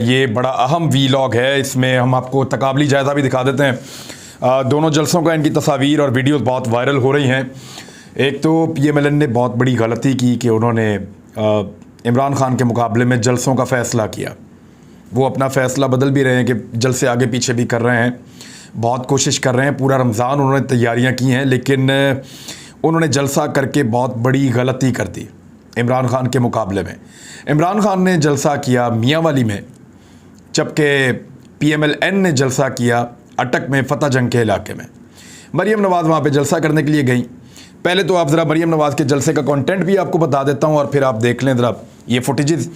ये बड़ा अहम वीलॉग है। इसमें हम आपको तकाबली जायज़ा भी दिखा देते हैं। दोनों जलसों का इनकी तस्वीर और वीडियोस बहुत वायरल हो रही हैं। एक तो PMLN ने बहुत बड़ी गलती की कि उन्होंने इमरान खान के मुकाबले में जलसों का फ़ैसला किया। वो अपना फ़ैसला बदल भी रहे हैं कि जलसे आगे पीछे भी कर रहे हैं, बहुत कोशिश कर रहे हैं। पूरा रमज़ान उन्होंने तैयारियां की हैं, लेकिन उन्होंने जलसा करके बहुत बड़ी गलती कर दी इमरान खान के मुकाबले में। इमरान खान ने जलसा किया मियांवाली में, जबकि PMLN ने जलसा किया अटक में, फतेह जंग के इलाके में। मरीम नवाज़ वहाँ पे जलसा करने के लिए गई। पहले तो आप ज़रा मरीम नवाज़ के जलसे का कंटेंट भी आपको बता देता हूँ और फिर आप देख लें ज़रा ये फुटेजेस।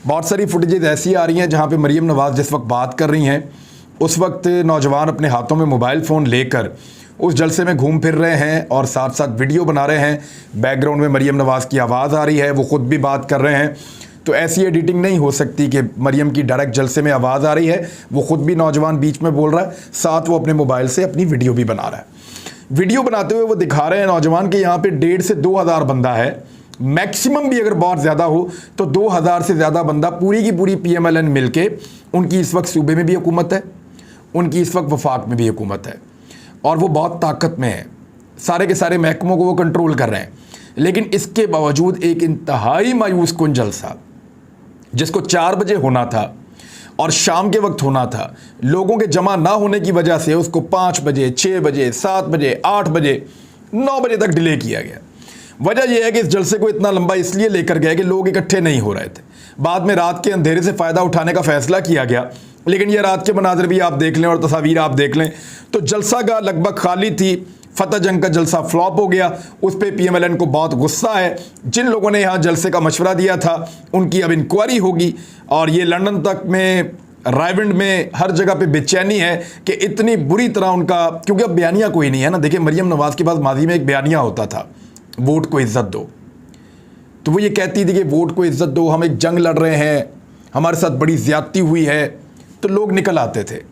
बहुत सारी फुटेजेस ऐसी आ रही हैं जहाँ पे मरीम नवाज़ जिस वक्त बात कर रही हैं उस वक्त नौजवान अपने हाथों में मोबाइल फ़ोन लेकर उस जलसे में घूम फिर रहे हैं और साथ साथ वीडियो बना रहे हैं। बैकग्राउंड में मरीम नवाज़ की आवाज़ आ रही है, वो ख़ुद भी बात कर रहे हैं। तो ऐसी एडिटिंग नहीं हो सकती कि मरीम की डायरेक्ट जलसे में आवाज़ आ रही है, वो ख़ुद भी नौजवान बीच में बोल रहा है, साथ वो अपने मोबाइल से अपनी वीडियो भी बना रहा है। वीडियो बनाते हुए वो दिखा रहे हैं नौजवान के यहाँ पे 1,500 से 2,000 बंदा है, मैक्सिमम भी अगर बहुत ज़्यादा हो तो 2,000 से ज़्यादा बंदा पूरी की पूरी PMLN मिलके, उनकी इस वक्त सूबे में भी हुकूमत है, उनकी इस वक्त वफाक में भी हुकूमत है और वो बहुत ताकत में है। सारे के सारे महकमों को वो कंट्रोल कर रहे हैं। लेकिन इसके बावजूद एक इंतहाई मायूस कुन जलसा जिसको 4 बजे होना था और शाम के वक्त होना था, लोगों के जमा ना होने की वजह से उसको 5 बजे, 6 बजे, 7 बजे, 8 बजे, 9 बजे तक डिले किया गया। वजह यह है कि इस जलसे को इतना लंबा इसलिए लेकर गए कि लोग इकट्ठे नहीं हो रहे थे। बाद में रात के अंधेरे से फ़ायदा उठाने का फ़ैसला किया गया, लेकिन ये रात के मनाजर भी आप देख लें और तस्वीर आप देख लें तो जलसा का लगभग खाली थी। फतेह जंग का जलसा फ्लॉप हो गया, उस पर PMLN को बहुत गुस्सा है। जिन लोगों ने यहाँ जलसे का मशवरा दिया था उनकी अब इंक्वायरी होगी और ये लंदन तक में, रायविंड में, हर जगह पे बेचैनी है कि इतनी बुरी तरह उनका, क्योंकि अब बयानिया कोई नहीं है ना। देखिए मरीम नवाज़ के पास माजी में एक बयानिया होता था, वोट को इज्जत दो। तो वो ये कहती थी कि वोट को इज्जत दो, हम एक जंग लड़ रहे हैं, हमारे साथ बड़ी ज़्यादती हुई है, तो लोग निकल आते थे।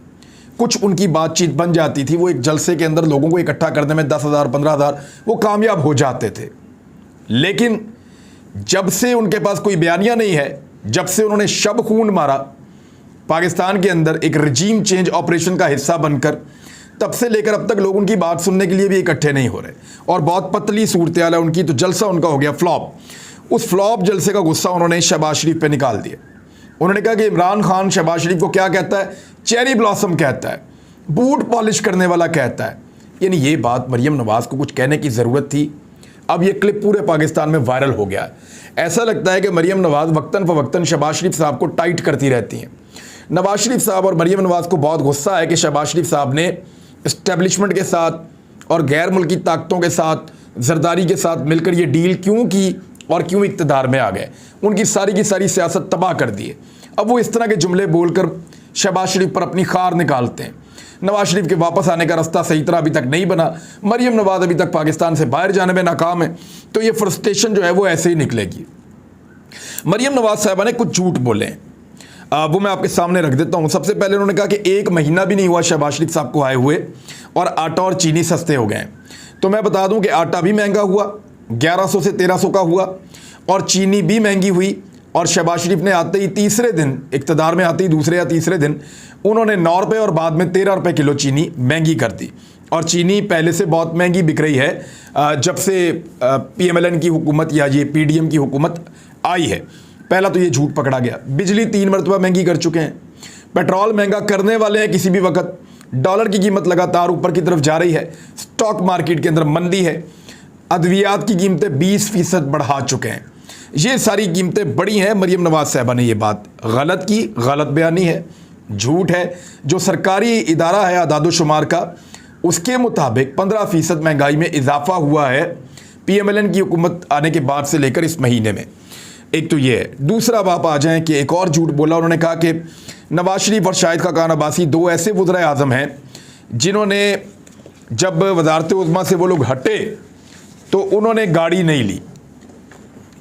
कुछ उनकी बातचीत बन जाती थी, वो एक जलसे के अंदर लोगों को इकट्ठा करने में 10,000, 15,000 वो कामयाब हो जाते थे। लेकिन जब से उनके पास कोई बयानिया नहीं है, जब से उन्होंने शब खून मारा पाकिस्तान के अंदर एक रजीम चेंज ऑपरेशन का हिस्सा बनकर, तब से लेकर अब तक लोग उनकी बात सुनने के लिए भी इकट्ठे नहीं हो रहे और बहुत पतली सूरत हाल है उनकी। तो जलसा उनका हो गया फ्लॉप। उस फ्लॉप जलसे का गुस्सा उन्होंने शहबाज शरीफ पे निकाल दिया। उन्होंने कहा कि इमरान खान शहबाज शरीफ को क्या कहता है, चेरी ब्लॉसम कहता है, बूट पॉलिश करने वाला कहता है। यानी ये बात मरीम नवाज़ को कुछ कहने की ज़रूरत थी। अब ये क्लिप पूरे पाकिस्तान में वायरल हो गया है। ऐसा लगता है कि मरीम नवाज़ वक्तन फ़वक्तन शहबाज शरीफ साहब को टाइट करती रहती हैं। नवाज शरीफ साहब और मरीम नवाज़ को बहुत गुस्सा है कि शहबाज शरीफ साहब ने इस्टेब्लिशमेंट के साथ और गैर मुल्की ताकतों के साथ, जरदारी के साथ मिलकर ये डील क्यों की और क्यों इक़्तिदार में आ गए। उनकी सारी की सारी सियासत तबाह कर दी है। अब वो इस तरह के जुमले बोलकर शहबाज शरीफ पर अपनी खार निकालते हैं। नवाज शरीफ के वापस आने का रास्ता सही तरह अभी तक नहीं बना। मरीम नवाज़ अभी तक पाकिस्तान से बाहर जाने में नाकाम है, तो ये फ्रस्ट्रेशन जो है वो ऐसे ही निकलेगी। मरीम नवाज़ साहबा ने कुछ झूठ बोले हैं, वो मैं आपके सामने रख देता हूँ। सबसे पहले उन्होंने कहा कि 1 महीना भी नहीं हुआ शहबाज शरीफ साहब को आए हुए और आटा और चीनी सस्ते हो गए। तो मैं बता दूं कि आटा भी महंगा हुआ, 1100 से 1300 का हुआ, और चीनी भी महंगी हुई। और शहबाज शरीफ ने आते ही तीसरे दिन, इक़्तिदार में आते ही दूसरे या तीसरे दिन, उन्होंने 9 रुपये और बाद में 13 रुपये किलो चीनी महंगी कर दी। और चीनी पहले से बहुत महंगी बिक रही है जब से PMLN की हुकूमत या ये PDM की हुकूमत आई है। पहला तो ये झूठ पकड़ा गया। बिजली 3 मरतबा महंगी कर चुके हैं, पेट्रोल महंगा करने वाले हैं किसी भी वक्त, डॉलर की कीमत लगातार ऊपर की तरफ जा रही है, स्टॉक मार्केट के अंदर मंदी है, अद्वियात की कीमतें 20% बढ़ा चुके हैं। ये सारी कीमतें बढ़ी हैं। मरीम नवाज़ साहबा ने ये बात गलत की, गलत बयानी है, झूठ है। जो सरकारी इदारा है आदाद-ओ-शुमार का, उसके मुताबिक 15% महंगाई में इजाफा हुआ है PMLN की हुकूमत आने के बाद से लेकर इस महीने में। एक तो ये है। दूसरा अब आप आ जाएँ कि एक और झूठ बोला। उन्होंने कहा कि नवाज शरीफ और शाहिद खाकान अब्बासी 2 ऐसे वज़राए आज़म हैं जिन्होंने जब वज़ारत उज़्मा से वो लोग हटे तो उन्होंने गाड़ी नहीं ली।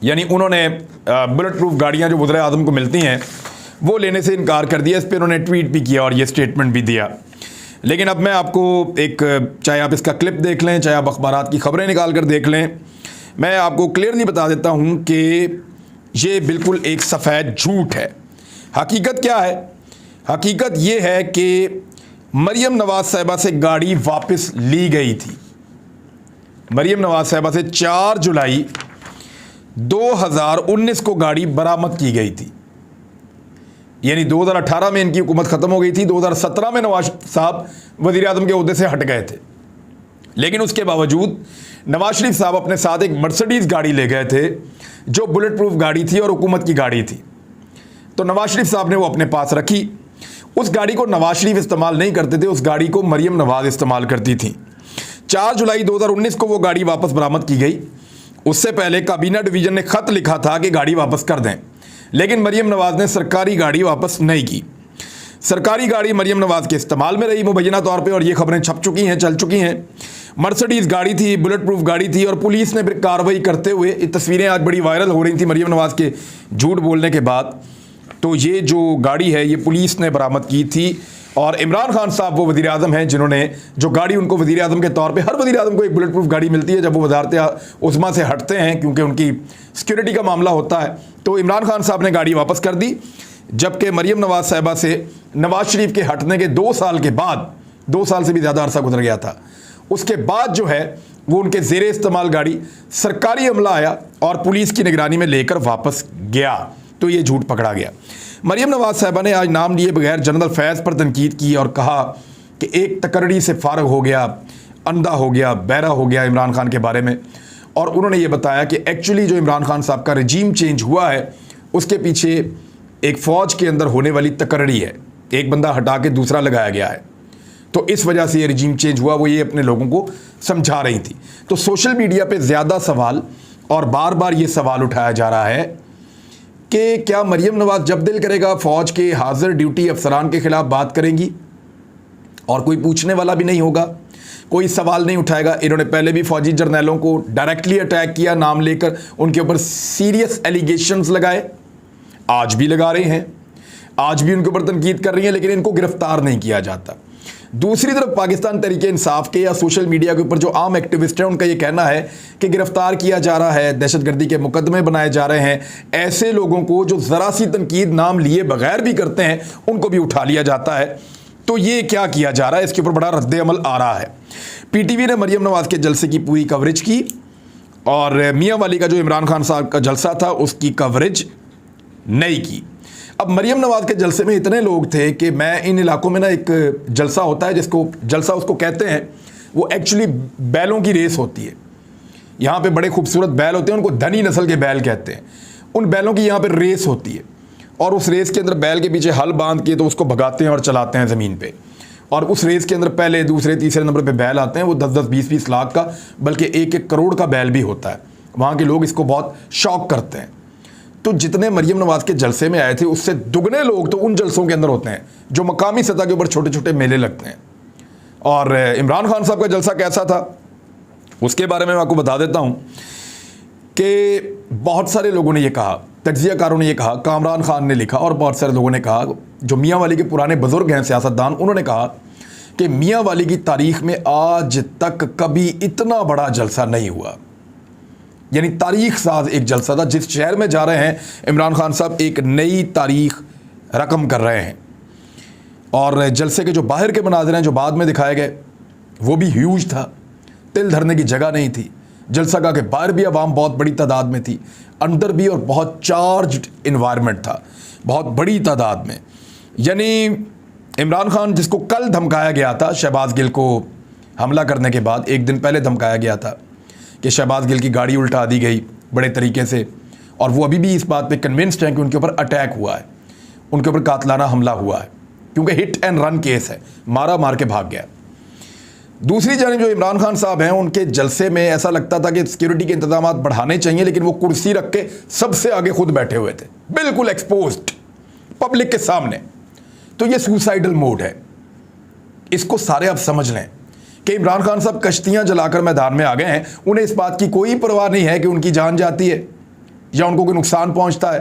यानी उन्होंने बुलेट प्रूफ गाड़ियाँ जो वज़राए आज़म को मिलती हैं वो लेने से इनकार कर दिया। इस पर उन्होंने ट्वीट भी किया और ये स्टेटमेंट भी दिया। लेकिन अब मैं आपको एक, चाहे आप इसका क्लिप देख लें, चाहे आप अखबारात की खबरें निकाल कर देख लें, मैं आपको क्लियरली बता देता हूँ कि ये बिल्कुल एक सफ़ेद झूठ है। हकीकत क्या है हकीकत ये है कि मरियम नवाज साहिबा से गाड़ी वापस ली गई थी। मरियम नवाज साहिबा से 4 जुलाई 2019 को गाड़ी बरामद की गई थी। यानी 2018 में इनकी हुकूमत ख़त्म हो गई थी, 2017 में नवाज साहब वज़ीर आज़म के ओहदे से हट गए थे। लेकिन उसके बावजूद नवाज शरीफ साहब अपने साथ एक मर्सिडीज़ गाड़ी ले गए थे जो बुलेट प्रूफ गाड़ी थी और हुकूमत की गाड़ी थी। तो नवाज शरीफ साहब ने वो अपने पास रखी। उस गाड़ी को नवाज शरीफ इस्तेमाल नहीं करते थे, उस गाड़ी को मरियम नवाज इस्तेमाल करती थी। 4 जुलाई 2019 को वो गाड़ी वापस बरामद की गई। उससे पहले काबीना डिवीज़न ने ख़त लिखा था कि गाड़ी वापस कर दें, लेकिन मरियम नवाज ने सरकारी गाड़ी वापस नहीं की। सरकारी गाड़ी मरियम नवाज के इस्तेमाल में रही मुबैना तौर पे, और ये खबरें छप चुकी हैं, चल चुकी हैं। मर्सिडीज़ गाड़ी थी, बुलेट प्रूफ गाड़ी थी, और पुलिस ने फिर कार्रवाई करते हुए, ये तस्वीरें आज बड़ी वायरल हो रही थी मरियम नवाज के झूठ बोलने के बाद। तो ये जो गाड़ी है ये पुलिस ने बरामद की थी, और इमरान खान साहब वो वज़ीर आज़म हैं जिन्होंने जो गाड़ी उनको वज़ीर आज़म के तौर पे, हर वज़ीर आज़म को एक बुलेट प्रूफ गाड़ी मिलती है जब वो वज़ारत उज़्मा से हटते हैं, क्योंकि उनकी सिक्योरिटी का मामला होता है। तो इमरान खान साहब ने गाड़ी वापस कर दी, जबकि मरियम नवाज साहिबा से नवाज शरीफ के हटने के 2 साल के बाद, 2 साल से भी ज़्यादा अरसा गुजर गया था, उसके बाद जो है वो उनके ज़ेरे इस्तेमाल गाड़ी सरकारी अमला आया और पुलिस की निगरानी में लेकर वापस गया। तो ये झूठ पकड़ा गया। मरियम नवाज साहिबा ने आज नाम लिए बगैर जनरल फैज़ पर तनकीद की और कहा कि एक तकरड़ी से फारग हो गया, अंधा हो गया, बहरा हो गया इमरान खान के बारे में। और उन्होंने ये बताया कि एक्चुअली जो इमरान खान साहब का रजीम चेंज हुआ है उसके पीछे एक फ़ौज के अंदर होने वाली तकरड़ी है, एक बंदा हटा के दूसरा लगाया गया है, तो इस वजह से ये रजीम चेंज हुआ। वो ये अपने लोगों को समझा रही थी। तो सोशल मीडिया पे ज़्यादा सवाल और बार बार ये सवाल उठाया जा रहा है कि क्या मरियम नवाज जब दिल करेगा फ़ौज के हाजिर ड्यूटी अफसरान के ख़िलाफ़ बात करेंगी और कोई पूछने वाला भी नहीं होगा, कोई सवाल नहीं उठाएगा। इन्होंने पहले भी फ़ौजी जर्नैलों को डायरेक्टली अटैक किया, नाम लेकर उनके ऊपर सीरियस एलिगेशंस लगाए, आज भी लगा रहे हैं, आज भी उनके ऊपर तनकीद कर रही हैं, लेकिन इनको गिरफ्तार नहीं किया जाता। दूसरी तरफ पाकिस्तान तहरीक इंसाफ के या सोशल मीडिया के ऊपर जो आम एक्टिविस्ट हैं उनका ये कहना है कि गिरफ्तार किया जा रहा है, दहशतगर्दी के मुकदमे बनाए जा रहे हैं, ऐसे लोगों को जो ज़रा सी तनकीद नाम लिए बगैर भी करते हैं उनको भी उठा लिया जाता है। तो ये क्या किया जा रहा है, इसके ऊपर बड़ा रद्द अमल आ रहा है। PTV ने मरियम नवाज के जलसे की पूरी कवरेज की और मियाँ वाली का जो इमरान खान साहब का जलसा था उसकी कवरेज नहीं की। अब मरियम नवाज के जलसे में इतने लोग थे कि मैं इन इलाकों में ना, एक जलसा होता है जिसको जलसा उसको कहते हैं, वो एक्चुअली बैलों की रेस होती है। यहाँ पे बड़े खूबसूरत बैल होते हैं, उनको धनी नस्ल के बैल कहते हैं। उन बैलों की यहाँ पे रेस होती है और उस रेस के अंदर बैल के पीछे हल बांध के तो उसको भगाते हैं और चलाते हैं ज़मीन पे। और उस रेस के अंदर पहले, दूसरे, तीसरे नंबर पे बैल आते हैं, वो 10-10, 20-20 लाख का, बल्कि 1-1 करोड़ का बैल भी होता है। वहाँ के लोग इसको बहुत शौक करते हैं। तो जितने मरियम नवाज के जलसे में आए थे उससे दुगने लोग तो उन जलसों के अंदर होते हैं जो मकामी सतह के ऊपर छोटे छोटे मेले लगते हैं। और इमरान खान साहब का जलसा कैसा था उसके बारे में मैं आपको बता देता हूँ कि बहुत सारे लोगों ने ये कहा, तज्जियाकारों ने ये कहा, कामरान खान ने लिखा और बहुत सारे लोगों ने कहा, जो मियाँ वाली के पुराने बुजुर्ग हैं सियासतदान, उन्होंने कहा कि मियाँ वाली की तारीख़ में आज तक कभी इतना बड़ा जलसा नहीं हुआ। यानी तारीख साज एक जलसा था। जिस शहर में जा रहे हैं इमरान खान साहब एक नई तारीख रकम कर रहे हैं। और जलसे के जो बाहर के मनाज़िर हैं जो बाद में दिखाए गए वो भी ह्यूज था, तिल धरने की जगह नहीं थी। जलसा का के बाहर भी आवाम बहुत बड़ी तादाद में थी, अंदर भी, और बहुत चार्ज्ड इन्वायरमेंट था, बहुत बड़ी तादाद में। यानी इमरान खान जिसको कल धमकाया गया था, शहबाज गिल को हमला करने के बाद एक दिन पहले धमकाया गया था कि शहबाज गिल की गाड़ी उल्टा दी गई बड़े तरीके से, और वो अभी भी इस बात पे कन्विंस्ड हैं कि उनके ऊपर अटैक हुआ है, उनके ऊपर कातलाना हमला हुआ है, क्योंकि हिट एंड रन केस है, मारा मार के भाग गया। दूसरी जानिब जो इमरान खान साहब हैं उनके जलसे में ऐसा लगता था कि सिक्योरिटी के इंतजाम बढ़ाने चाहिए, लेकिन वो कुर्सी रख के सबसे आगे खुद बैठे हुए थे, बिल्कुल एक्सपोज्ड पब्लिक के सामने। तो ये सुसाइडल मोड है। इसको सारे आप समझ लें कि इमरान खान साहब कश्तियां जलाकर मैदान में आ गए हैं। उन्हें इस बात की कोई परवाह नहीं है कि उनकी जान जाती है या उनको कोई नुकसान पहुंचता है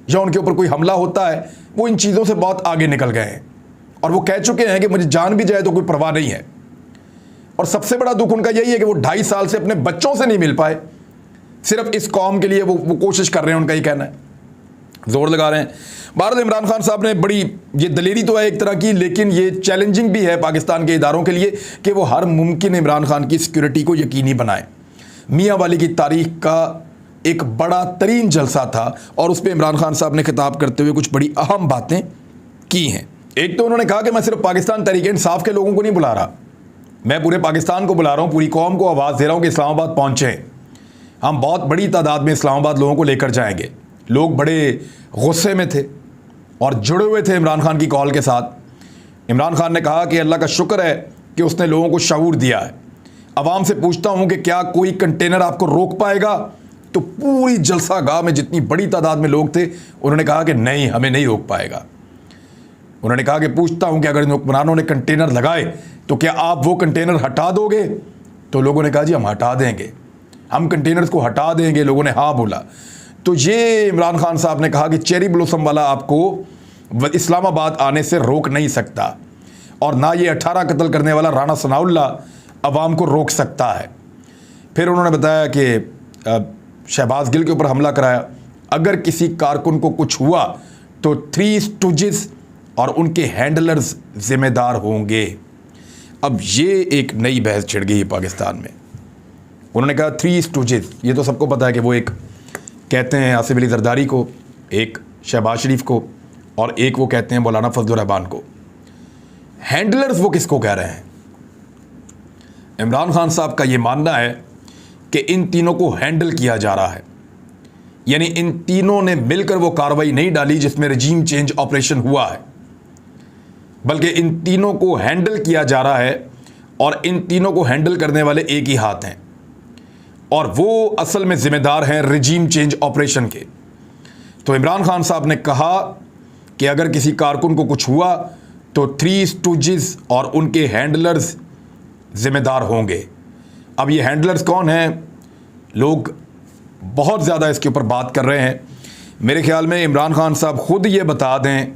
या उनके ऊपर कोई हमला होता है। वो इन चीज़ों से बहुत आगे निकल गए हैं और वो कह चुके हैं कि मुझे जान भी जाए तो कोई परवाह नहीं है। और सबसे बड़ा दुख उनका यही है कि वो 2.5 साल से अपने बच्चों से नहीं मिल पाए, सिर्फ इस कौम के लिए वो कोशिश कर रहे हैं, उनका ये कहना है। जोर लगा रहे हैं। भारत इमरान खान साहब ने बड़ी, ये दलेरी तो है एक तरह की, लेकिन ये चैलेंजिंग भी है पाकिस्तान के इदारों के लिए कि वो हर मुमकिन इमरान खान की सिक्योरिटी को यकीनी बनाए। मियाँ वाली की तारीख का एक बड़ा तरीन जलसा था और उस पर इमरान खान साहब ने खिताब करते हुए कुछ बड़ी अहम बातें की हैं। एक तो उन्होंने कहा कि मैं सिर्फ पाकिस्तान तहरीक-ए-इंसाफ के लोगों को नहीं बुला रहा, मैं पूरे पाकिस्तान को बुला रहा हूँ, पूरी कौम को आवाज़ दे रहा हूँ कि इस्लामाबाद पहुँचें। हम बहुत बड़ी तादाद में इस्लामाबाद लोगों को लेकर जाएंगे। लोग बड़े गुस्से में थे और जुड़े हुए थे इमरान खान की कॉल के साथ। इमरान खान ने कहा कि अल्लाह का शुक्र है कि उसने लोगों को शऊर दिया है। अवाम से पूछता हूँ कि क्या कोई कंटेनर आपको रोक पाएगा? तो पूरी जलसा गाह में जितनी बड़ी तादाद में लोग थे, उन्होंने कहा कि नहीं, हमें नहीं रोक पाएगा। उन्होंने कहा कि पूछता हूँ कि अगर इन हुक्मरानों ने कंटेनर लगाए तो क्या आप वो कंटेनर हटा दोगे? तो लोगों ने कहा जी हम हटा देंगे, हम कंटेनर्स को हटा देंगे। लोगों ने हाँ बोला। तो ये इमरान खान साहब ने कहा कि चेरी ब्लॉसम वाला आपको इस्लामाबाद आने से रोक नहीं सकता और ना ये 18 कत्ल करने वाला राणा सनाउल्लाह अवाम को रोक सकता है। फिर उन्होंने बताया कि शहबाज गिल के ऊपर हमला कराया, अगर किसी कारकुन को कुछ हुआ तो 3 स्टूजेस और उनके हैंडलर्स जिम्मेदार होंगे। अब ये एक नई बहस छिड़ गई है पाकिस्तान में। उन्होंने कहा 3 स्टूजेस, ये तो सबको पता है कि वो एक कहते हैं आसिफ अली जरदारी को, एक शहबाज शरीफ को और एक वो कहते हैं मौलाना फजलुर रहमान को। हैंडलर्स वो किसको कह रहे हैं? इमरान खान साहब का ये मानना है कि इन तीनों को हैंडल किया जा रहा है, यानी इन तीनों ने मिलकर वो कार्रवाई नहीं डाली जिसमें रजीम चेंज ऑपरेशन हुआ है, बल्कि इन तीनों को हैंडल किया जा रहा है और इन तीनों को हैंडल करने वाले एक ही हाथ हैं और वो असल में जिम्मेदार हैं रजीम चेंज ऑपरेशन के। तो इमरान खान साहब ने कहा कि अगर किसी कारकुन को कुछ हुआ तो 3 स्टूजेस और उनके हैंडलर्स जिम्मेदार होंगे। अब ये हैंडलर्स कौन हैं? लोग बहुत ज़्यादा इसके ऊपर बात कर रहे हैं। मेरे ख्याल में इमरान खान साहब खुद ये बता दें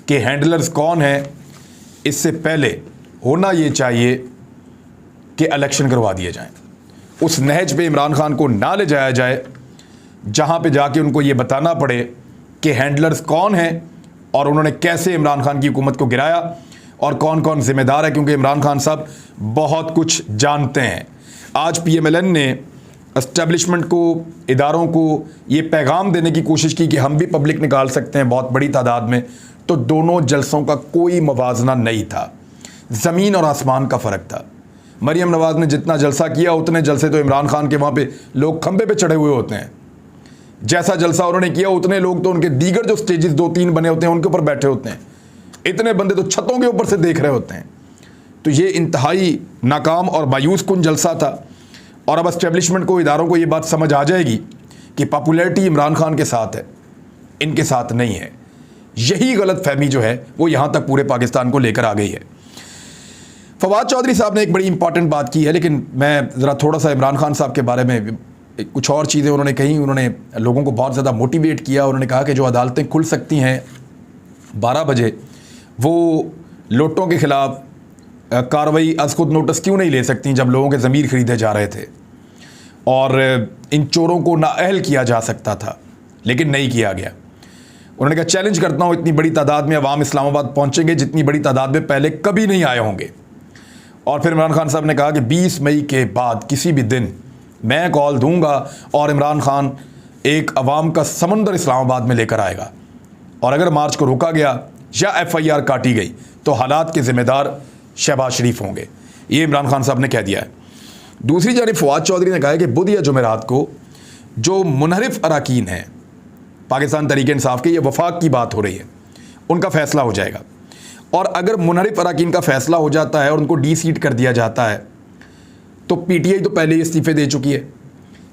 कि हैंडलर्स कौन हैं, इससे पहले होना ये चाहिए कि इलेक्शन करवा दिए जाएं। उस नहज पे इमरान खान को ना ले जाया जाए जहां पे जाके उनको ये बताना पड़े कि हैंडलर्स कौन हैं और उन्होंने कैसे इमरान खान की हुकूमत को गिराया और कौन कौन जिम्मेदार है, क्योंकि इमरान खान साहब बहुत कुछ जानते हैं। आज PMLN ने एस्टेब्लिशमेंट को, इदारों को ये पैगाम देने की कोशिश की कि हम भी पब्लिक निकाल सकते हैं बहुत बड़ी तादाद में, तो दोनों जलसों का कोई मवाजना नहीं था, ज़मीन और आसमान का फ़र्क था। मरीम नवाज़ ने जितना जलसा किया उतने जलसे तो इमरान खान के वहाँ पे लोग खंबे पे चढ़े हुए होते हैं। जैसा जलसा उन्होंने किया उतने लोग तो उनके दीगर जो स्टेजेस 2-3 बने होते हैं उनके ऊपर बैठे होते हैं। इतने बंदे तो छतों के ऊपर से देख रहे होते हैं। तो ये इंतहाई नाकाम और मायूस कुन जलसा था और अब एस्टेब्लिशमेंट को, इदारों को ये बात समझ आ जाएगी कि पॉपुलैरिटी इमरान खान के साथ है, इनके साथ नहीं है। यही गलत फहमी जो है वो यहाँ तक पूरे पाकिस्तान को लेकर आ गई है। फवाद चौधरी साहब ने एक बड़ी इंपॉर्टेंट बात की है, लेकिन मैं ज़रा थोड़ा सा इमरान खान साहब के बारे में कुछ और चीज़ें उन्होंने कही। उन्होंने लोगों को बहुत ज़्यादा मोटिवेट किया। उन्होंने कहा कि जो अदालतें खुल सकती हैं 12 बजे, वो लोटों के ख़िलाफ़ कार्रवाई अज़ खुद नोटिस क्यों नहीं ले सकती जब लोगों के ज़मीर ख़रीदे जा रहे थे, और इन चोरों को नाअहल किया जा सकता था लेकिन नहीं किया गया। उन्होंने कहा चैलेंज करता हूँ, इतनी बड़ी तादाद में अवाम इस्लामाबाद पहुँचेंगे जितनी बड़ी तादाद में पहले कभी नहीं आए होंगे। और फिर इमरान खान साहब ने कहा कि 20 मई के बाद किसी भी दिन मैं कॉल दूंगा और इमरान खान एक अवाम का समंदर इस्लामाबाद में लेकर आएगा, और अगर मार्च को रोका गया या FIR काटी गई तो हालात के ज़िम्मेदार शहबाज शरीफ होंगे। ये इमरान खान साहब ने कह दिया है। दूसरी जानिब फवाद चौधरी ने कहा है कि बुध या जुमेरात को जो मुनहरिफ अराकीन हैं पाकिस्तान तहरीक-ए-इंसाफ के, ये वफाक की बात हो रही है, उनका फ़ैसला हो जाएगा। और अगर मुनहरिफ अराकीन का फ़ैसला हो जाता है और उनको डी-सीट कर दिया जाता है तो PTI तो पहले ही इस्तीफ़े दे चुकी है।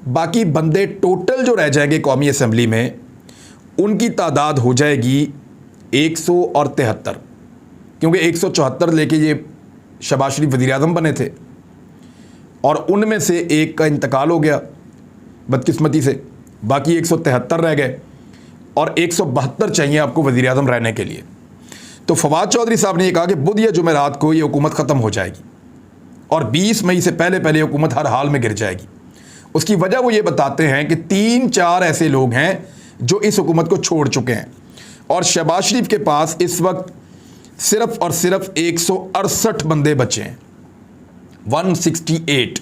बाकी बंदे टोटल जो रह जाएंगे कौमी असम्बली में, उनकी तादाद हो जाएगी 173, क्योंकि 174 लेके ये शहबाज शरीफ वज़ीर-ए-आज़म बने थे और उनमें से एक का इंतकाल हो गया बदकिस्मती से, बाकी 173 रह गए और 172 चाहिए आपको वज़ीर-ए-आज़म रहने के लिए। तो फवाद चौधरी साहब ने ये कहा कि बुध या जुमेरात को ये हुकूमत ख़त्म हो जाएगी और 20 मई से पहले पहले हुकूमत हर हाल में गिर जाएगी। उसकी वजह वो ये बताते हैं कि 3-4 ऐसे लोग हैं जो इस हुकूमत को छोड़ चुके हैं। और शहबाज शरीफ के पास इस वक्त सिर्फ और सिर्फ 168 बंदे बचे हैं, 168।